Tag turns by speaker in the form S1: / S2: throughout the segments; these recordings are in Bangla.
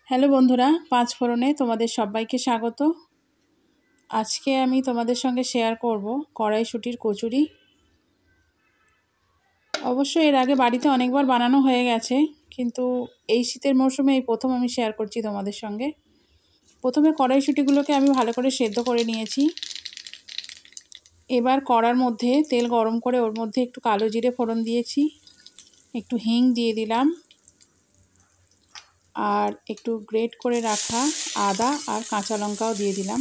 S1: হ্যালো বন্ধুরা, পাঁচ ফোড়নে তোমাদের সবাইকে স্বাগত। আজকে আমি তোমাদের সঙ্গে শেয়ার করব কড়াইশুঁটির কচুরি। অবশ্য এর আগে বাড়িতে অনেকবার বানানো হয়ে গেছে, কিন্তু এই শীতের মরশুমে এই প্রথম আমি শেয়ার করছি তোমাদের সঙ্গে। প্রথমে কড়াইশুঁটিগুলোকে আমি ভালো করে সেদ্ধ করে নিয়েছি। এবার কড়ার মধ্যে তেল গরম করে ওর মধ্যে একটু কালো জিরে ফোড়ন দিয়েছি, একটু হিং দিয়ে দিলাম, আর একটু গ্রেট করে রাখা আদা আর কাঁচা লঙ্কাও দিয়ে দিলাম।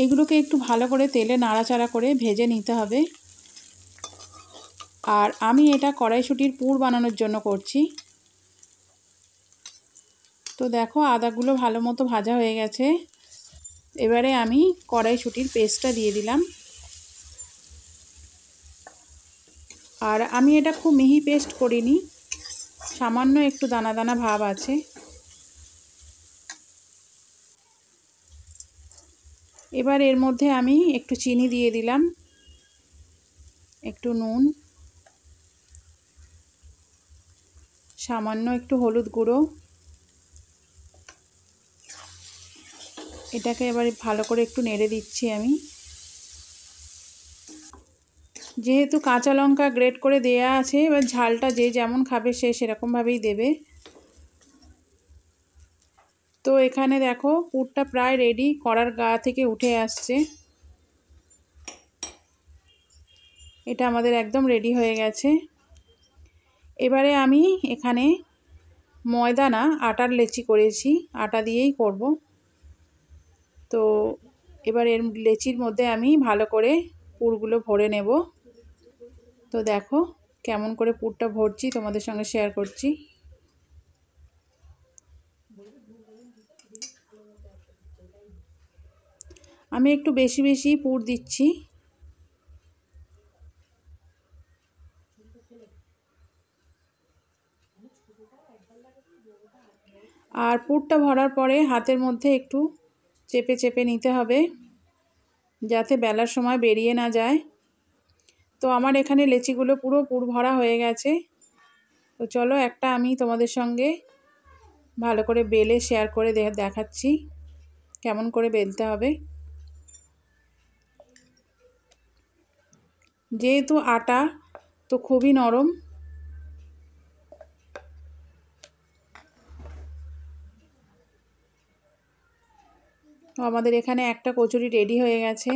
S1: এইগুলোকে একটু ভালো করে তেলে নাড়াচাড়া করে ভেজে নিতে হবে। আর আমি এটা কড়াইশুঁটির পুর বানানোর জন্য করছি। তো দেখো, আদাগুলো ভালো মতো ভাজা হয়ে গেছে। এবারে আমি কড়াইশুঁটির পেস্টটা দিয়ে দিলাম। আর আমি এটা খুব মিহি পেস্ট করিনি, সামান্য একটু দানা দানা ভাব আছে। এবার এর মধ্যে আমি একটু চিনি দিয়ে দিলাম, একটু নুন, সামান্য একটু হলুদ গুঁড়ো। এটাকে এবার ভালো করে একটু নেড়ে দিচ্ছি আমি। যেহেতু কাঁচা লঙ্কা গ্রেট করে দেয়া আছে, এবার ঝালটা যে যেমন খাবে সে সেরকমভাবেই দেবে। তো এখানে দেখো, পুরটা প্রায় রেডি, কড়ার গা থেকে উঠে আসছে। এটা আমাদের একদম রেডি হয়ে গেছে। এবারে আমি এখানে ময়দা না, আটার লেচি করেছি, আটা দিয়েই করব। তো এবার এর লেচির মধ্যে আমি ভালো করে পুরগুলো ভরে নেব। তো দেখো কেমন করে পুরটা ভরছি তোমাদের সঙ্গে শেয়ার করছি। আমি একটু বেশি বেশি পুর দিচ্ছি। আর পুরটা ভরার পরে হাতের মধ্যে একটু চেপে চেপে নিতে হবে, যাতে বেলার সময় বেরিয়ে না যায়। তো আমার এখানে লেচিগুলো পুরো পুর ভরা হয়ে গেছে। তো চলো, একটা আমি তোমাদের সঙ্গে ভালো করে বেলে শেয়ার করে দেখাচ্ছি কেমন করে বেলতে হবে। যেহেতু আটা, তো খুবই নরম। তো আমাদের এখানে একটা কচুরি রেডি হয়ে গেছে।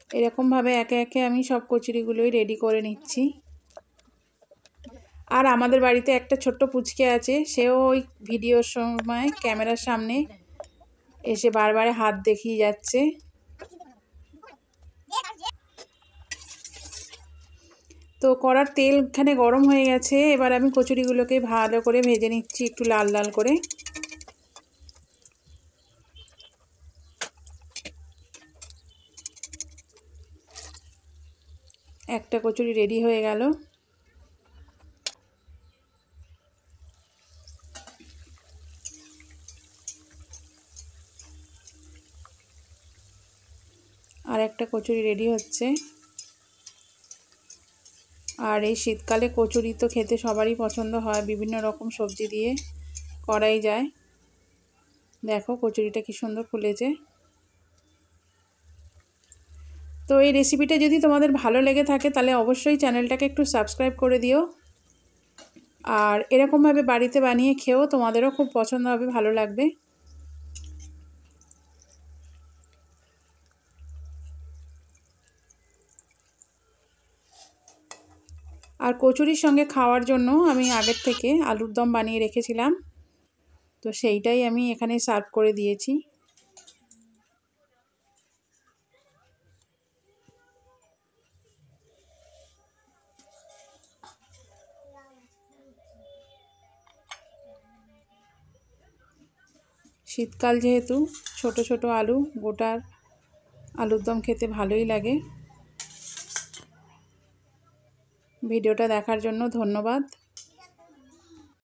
S1: এরকমভাবে একে একে আমি সব কচুরিগুলোই রেডি করে নিচ্ছি। আর আমাদের বাড়িতে একটা ছোট্ট পুচকে আছে, সেও ওই ভিডিওর সময় ক্যামেরার সামনে এসে বারবার হাত দেখিয়ে যাচ্ছে। তো কড়ার তেল এখানে গরম হয়ে গেছে। এবার আমি কচুরিগুলোকে ভালো করে ভেজে নিচ্ছি, একটু লাল লাল করে। একটা কচুরি রেডি হয়ে গেল। আর একটা কচুরি রেডি হচ্ছে। আর এই শীতকালে কচুরি তো খেতে সবারই পছন্দ হয়, বিভিন্ন রকম সবজি দিয়ে করাই যায়। দেখো কচুরিটা কি সুন্দর ফুলেছে। তো এই রেসিপিটা যদি তোমাদের ভালো লেগে থাকে তাহলে অবশ্যই চ্যানেলটাকে একটু সাবস্ক্রাইব করে দিও। আর এরকমভাবে বাড়িতে বানিয়ে খেয়েও তোমাদেরও খুব পছন্দ হবে, ভালো লাগবে। আর কচুরির সঙ্গে খাওয়ার জন্য আমি আগের থেকে আলুর দম বানিয়ে রেখেছিলাম, তো সেইটাই আমি এখানে সার্ভ করে দিয়েছি। শীতকাল যেহেতু, ছোট ছোট আলু, গোটার আলুর দম খেতে ভালোই লাগে। ভিডিওটা দেখার জন্য ধন্যবাদ।